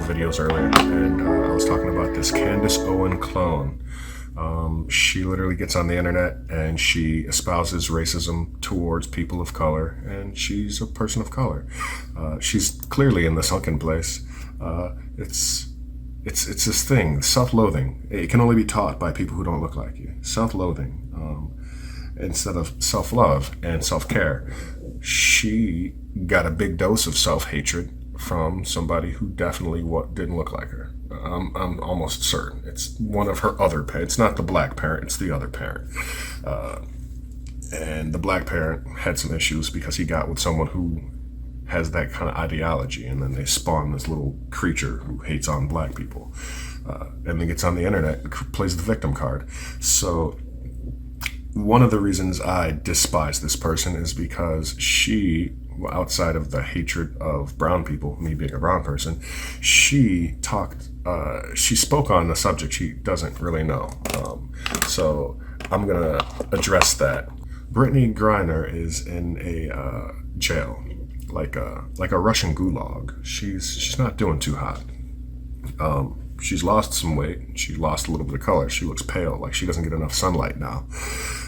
videos earlier, and I was talking about this Candace Owen clone. She literally gets on the internet and she espouses racism towards people of color, and she's a person of color. She's clearly in the sunken place. It's this thing, self-loathing. It can only be taught by people who don't look like you. Self-loathing instead of self-love and self-care. She got a big dose of self-hatred from somebody who definitely didn't look like her. I'm almost certain it's one of her other parents. It's not the black parent, it's the other parent. And the black parent had some issues because he got with someone who has that kind of ideology, and then they spawn this little creature who hates on black people, and then gets on the internet and plays the victim card. So one of the reasons I despise this person is because she, outside of the hatred of brown people, me being a brown person, she spoke on the subject she doesn't really know. So I'm gonna address that. Brittney Griner is in a jail, like a Russian gulag. She's not doing too hot. She's lost some weight. She lost a little bit of color. She looks pale, like she doesn't get enough sunlight now.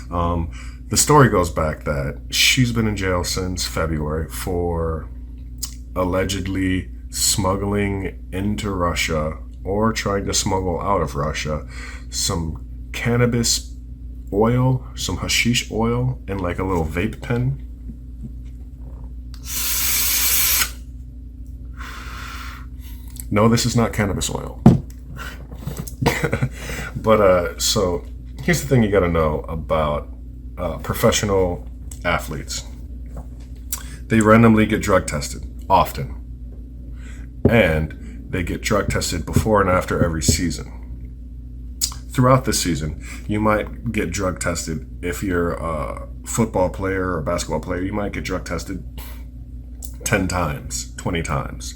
The story goes back that she's been in jail since February for allegedly smuggling into Russia or trying to smuggle out of Russia some cannabis oil, some hashish oil in like a little vape pen. No, this is not cannabis oil. But so here's the thing you got to know about professional athletes. They randomly get drug tested often, and they get drug tested before and after every season. Throughout the season, you might get drug tested. If you're a football player or a basketball player, you might get drug tested 10 times, 20 times.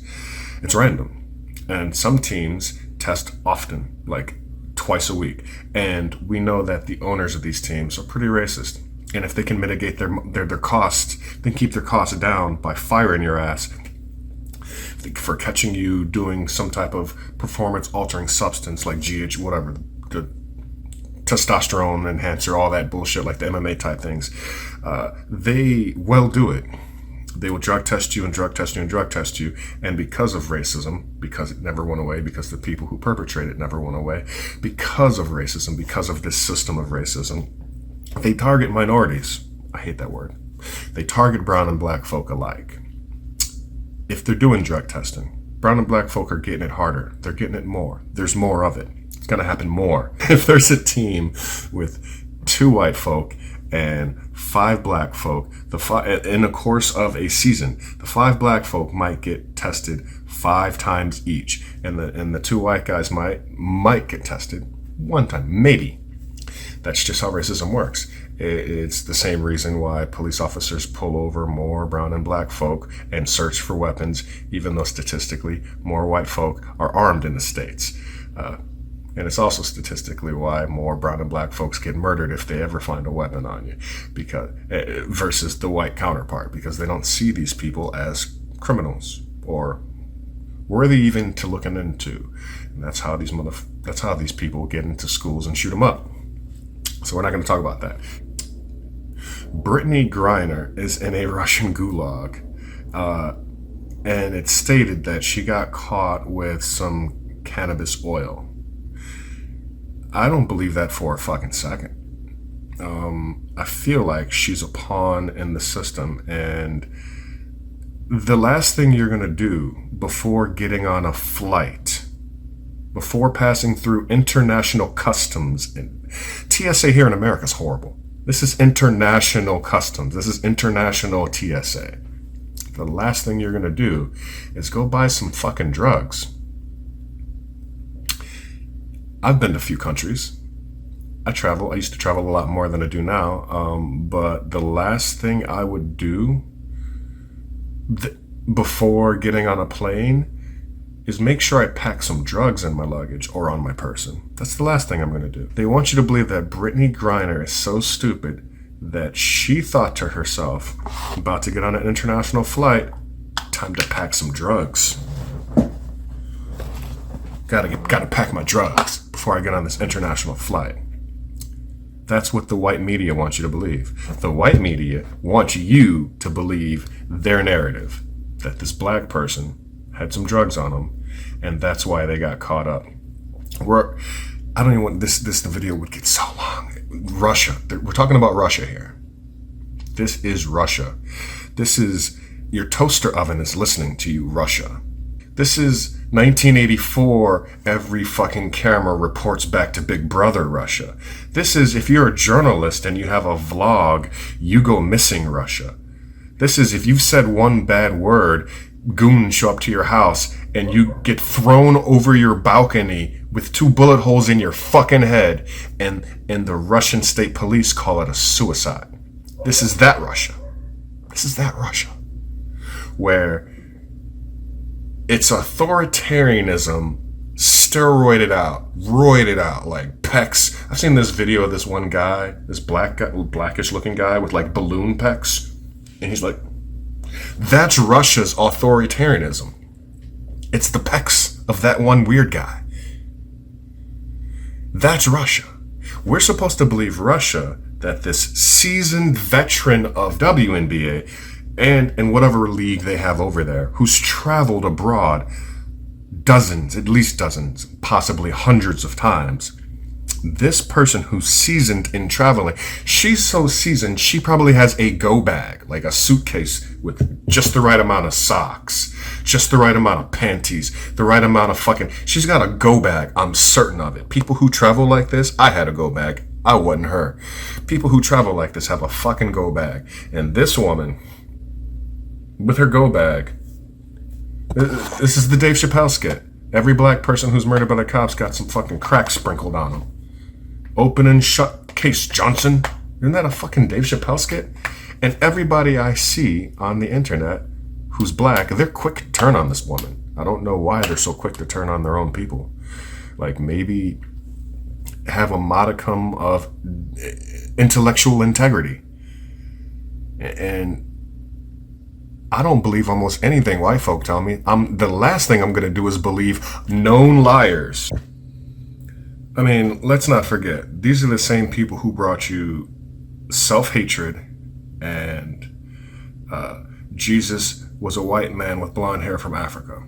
It's random. And some teams test often, like twice a week. And we know that the owners of these teams are pretty racist. And if they can mitigate their costs, then keep their costs down by firing your ass for catching you doing some type of performance-altering substance like whatever, the testosterone enhancer, all that bullshit, like the MMA type things, they will do it. They will drug test you and drug test you and drug test you. And because of racism, because it never went away, because the people who perpetrate it never went away, because of racism, because of this system of racism, they target minorities. I hate that word. They target brown and black folk alike. If they're doing drug testing, brown and black folk are getting it harder. They're getting it more. There's more of it. It's going to happen more. If there's a team with 2 white folk and 5 black folk, in the course of a season, the 5 black folk might get tested 5 times each, and the 2 white guys might get tested 1 time, maybe. That's just how racism works. It's the same reason why police officers pull over more brown and black folk and search for weapons, even though statistically more white folk are armed in the States. And it's also statistically why more brown and black folks get murdered if they ever find a weapon on you, versus the white counterpart, because they don't see these people as criminals or worthy even to looking into. And that's how these people get into schools and shoot them up. So we're not going to talk about that. Brittney Griner is in a Russian gulag, and it's stated that she got caught with some cannabis oil. I don't believe that for a fucking second. I feel like she's a pawn in the system, and the last thing you're going to do before getting on a flight, before passing through international customs, and TSA here in America is horrible. This is international customs. This is international TSA. The last thing you're going to do is go buy some fucking drugs. I've been to a few countries. I used to travel a lot more than I do now. But the last thing I would do before getting on a plane is make sure I pack some drugs in my luggage or on my person. That's the last thing I'm going to do. They want you to believe that Brittney Griner is so stupid that she thought to herself, about to get on an international flight, time to pack some drugs. Gotta pack my drugs before I get on this international flight. That's what the white media wants you to believe. The white media wants you to believe their narrative, that this black person had some drugs on him, and that's why they got caught up. I don't even want the video would get so long. Russia. We're talking about Russia here. This is Russia. This is your toaster oven is listening to you, Russia. This is 1984, every fucking camera reports back to Big Brother Russia. This is if you're a journalist and you have a vlog, you go missing Russia. This is if you've said one bad word, goons show up to your house and you get thrown over your balcony with 2 bullet holes in your fucking head, and the Russian state police call it a suicide. This is that Russia. This is that Russia. Where it's authoritarianism roided out like pecs. I've seen this video of this one guy, this blackish looking guy with like balloon pecs, and he's like, that's Russia's authoritarianism. It's the pecs of that one weird guy. That's Russia. We're supposed to believe Russia, that this seasoned veteran of WNBA and whatever league they have over there, who's traveled abroad at least dozens, possibly hundreds of times. This person who's seasoned in traveling, she's so seasoned, she probably has a go bag, like a suitcase with just the right amount of socks, just the right amount of panties, the right amount of she's got a go bag, I'm certain of it. People who travel like this, I had a go bag, I wasn't her. People who travel like this have a fucking go bag. And this woman, with her go bag, this is the Dave Chappelle skit. Every black person who's murdered by the cops got some fucking crack sprinkled on them. Open and shut case, Johnson. Isn't that a fucking Dave Chappelle skit? And everybody I see on the internet who's black, they're quick to turn on this woman. I don't know why they're so quick to turn on their own people. Like maybe have a modicum of intellectual integrity. And I don't believe almost anything white folk tell me. The last thing I'm going to do is believe known liars. I mean, let's not forget, these are the same people who brought you self-hatred and Jesus was a white man with blonde hair from Africa.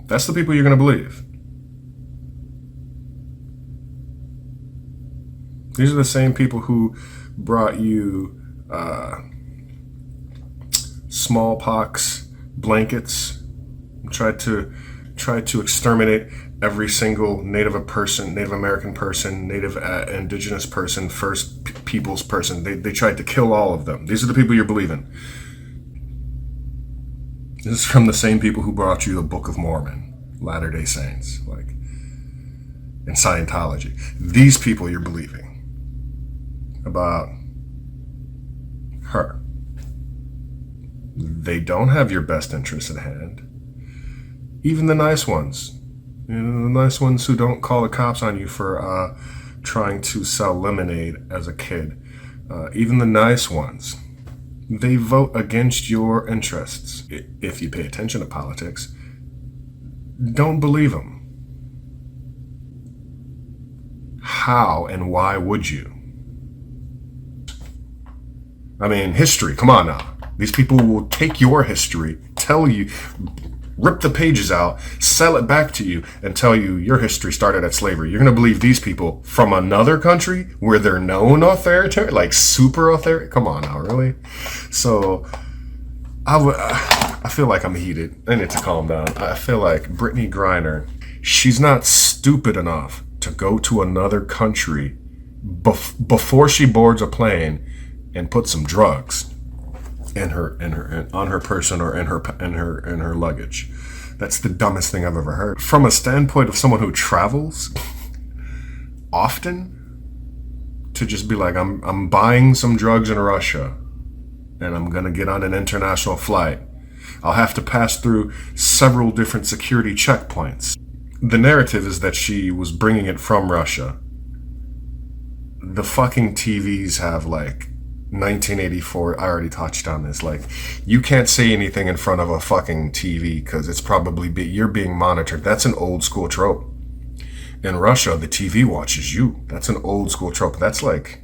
That's the people you're going to believe. These are the same people who brought you smallpox blankets, tried to exterminate every single Native American person, Native indigenous person, First Peoples person. They tried to kill all of them. These are the people you're believing. This is from the same people who brought you the Book of Mormon, Latter-day Saints, like, and Scientology. These people you're believing about her. They don't have your best interests at hand. Even the nice ones. You know, the nice ones who don't call the cops on you for trying to sell lemonade as a kid. Even the nice ones. They vote against your interests. If you pay attention to politics, don't believe them. How and why would you? I mean, history, come on now. These people will take your history, tell you, rip the pages out, sell it back to you, and tell you your history started at slavery. You're going to believe these people from another country where they're known authoritarian, like super authoritarian? Come on now, really? So, I feel like I'm heated. I need to calm down. I feel like Brittney Griner, she's not stupid enough to go to another country before she boards a plane and put some drugs on her person or in her luggage. That's the dumbest thing I've ever heard. From a standpoint of someone who travels often, to just be like, I'm buying some drugs in Russia and I'm gonna get on an international flight. I'll have to pass through several different security checkpoints. The narrative is that she was bringing it from Russia. The fucking TVs have like 1984, I already touched on this. Like, you can't say anything in front of a fucking TV because it's probably you're being monitored. That's an old school trope. In Russia, the TV watches you. That's an old school trope. That's like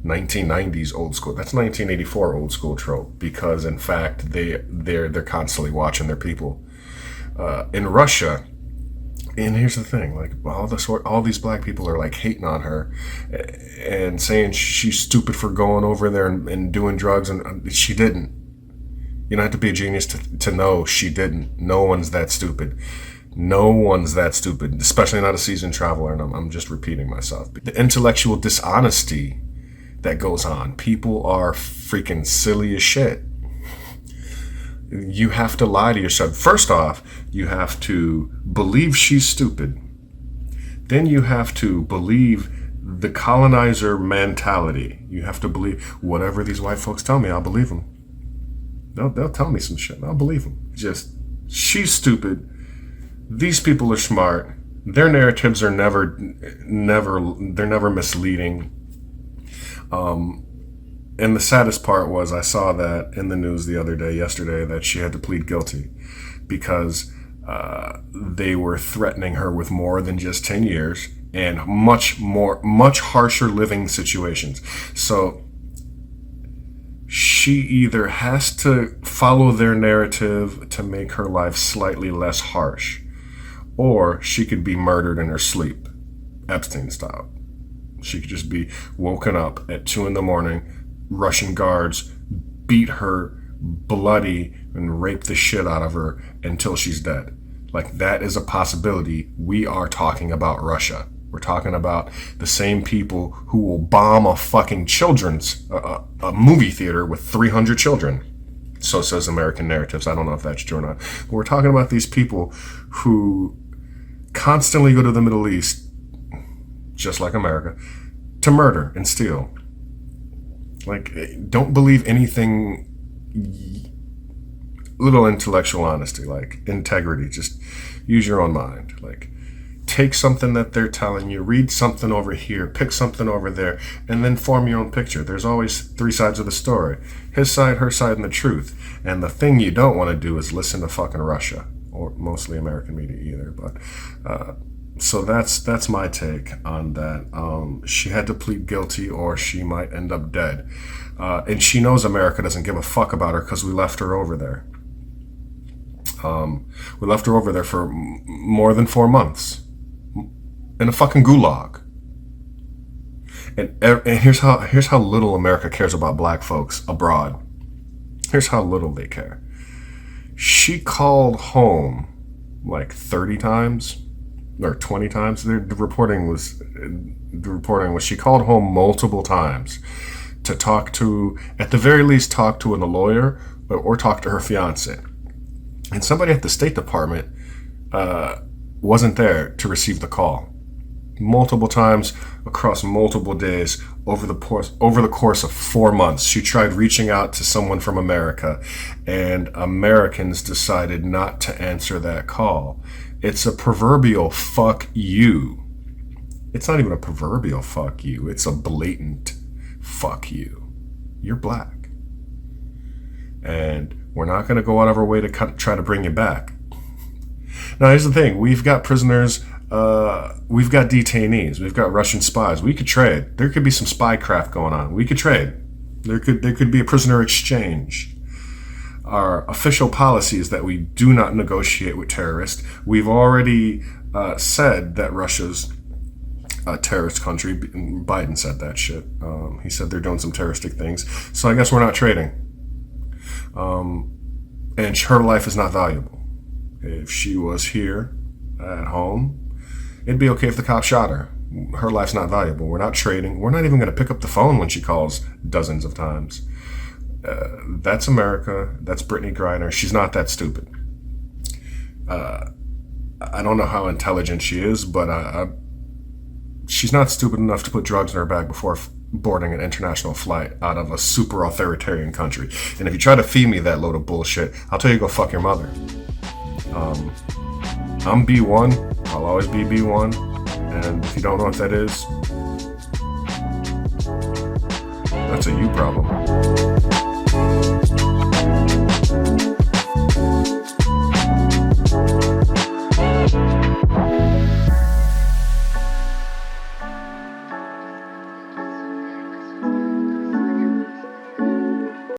1990s old school. That's 1984 old school trope because, in fact, they're constantly watching their people. In Russia, and here's the thing, like all these black people are like hating on her and saying she's stupid for going over there and doing drugs, and she didn't. You don't have to be a genius to know she didn't. No one's that stupid. No one's that stupid, especially not a seasoned traveler, and I'm just repeating myself. The intellectual dishonesty that goes on. People are freaking silly as shit. You have to lie to yourself. First off, you have to believe she's stupid. Then you have to believe the colonizer mentality. You have to believe whatever these white folks tell me, I'll believe them. They'll tell me some shit, I'll believe them. Just, she's stupid. These people are smart. Their narratives are never misleading. And the saddest part was I saw that in the news yesterday, that she had to plead guilty because they were threatening her with more than just 10 years and much harsher living situations. So she either has to follow their narrative to make her life slightly less harsh, or she could be murdered in her sleep, Epstein style. She could just be woken up at 2 a.m, Russian guards beat her bloody and rape the shit out of her until she's dead. Like, that is a possibility. We are talking about Russia. We're talking about the same people who will bomb a fucking a movie theater with 300 children. So says American narratives. I don't know if that's true or not. But we're talking about these people who constantly go to the Middle East, just like America, to murder and steal. Like, don't believe anything. Little intellectual honesty, like integrity. Just use your own mind. Like, take something that they're telling you, read something over here, pick something over there, and then form your own picture. There's always 3 sides of the story. His side, her side, and the truth. And the thing you don't want to do is listen to fucking Russia, or mostly American media either. But so that's my take on that. She had to plead guilty or she might end up dead. And she knows America doesn't give a fuck about her because we left her over there. We left her over there for more than 4 months in a fucking gulag. And here's how little America cares about black folks abroad. Here's how little they care. She called home like 30 times or 20 times. The reporting was she called home multiple times to talk to, at the very least, talk to a lawyer or talk to her fiance. And somebody at the State Department wasn't there to receive the call. Multiple times across multiple days over the course of 4 months, she tried reaching out to someone from America, and Americans decided not to answer that call. It's a proverbial fuck you. It's not even a proverbial fuck you. It's a blatant fuck you. You're black. And we're not going to go out of our way to try to bring you back. Now, here's the thing. We've got prisoners. We've got detainees. We've got Russian spies. We could trade. There could be some spy craft going on. We could trade. There could be a prisoner exchange. Our official policy is that we do not negotiate with terrorists. We've already said that Russia's a terrorist country. Biden said that shit. He said they're doing some terroristic things. So I guess we're not trading. And her life is not valuable. If she was here at home, it'd be okay if the cop shot her. Her life's not valuable. We're not trading. We're not even going to pick up the phone when she calls dozens of times. That's America. That's Brittney Griner. She's not that stupid. I don't know how intelligent she is, but she's not stupid enough to put drugs in her bag before boarding an international flight out of a super authoritarian country. And if you try to feed me that load of bullshit, I'll tell you go fuck your mother. I'm B1. I'll always be B1. And if you don't know what that is, That's a you problem.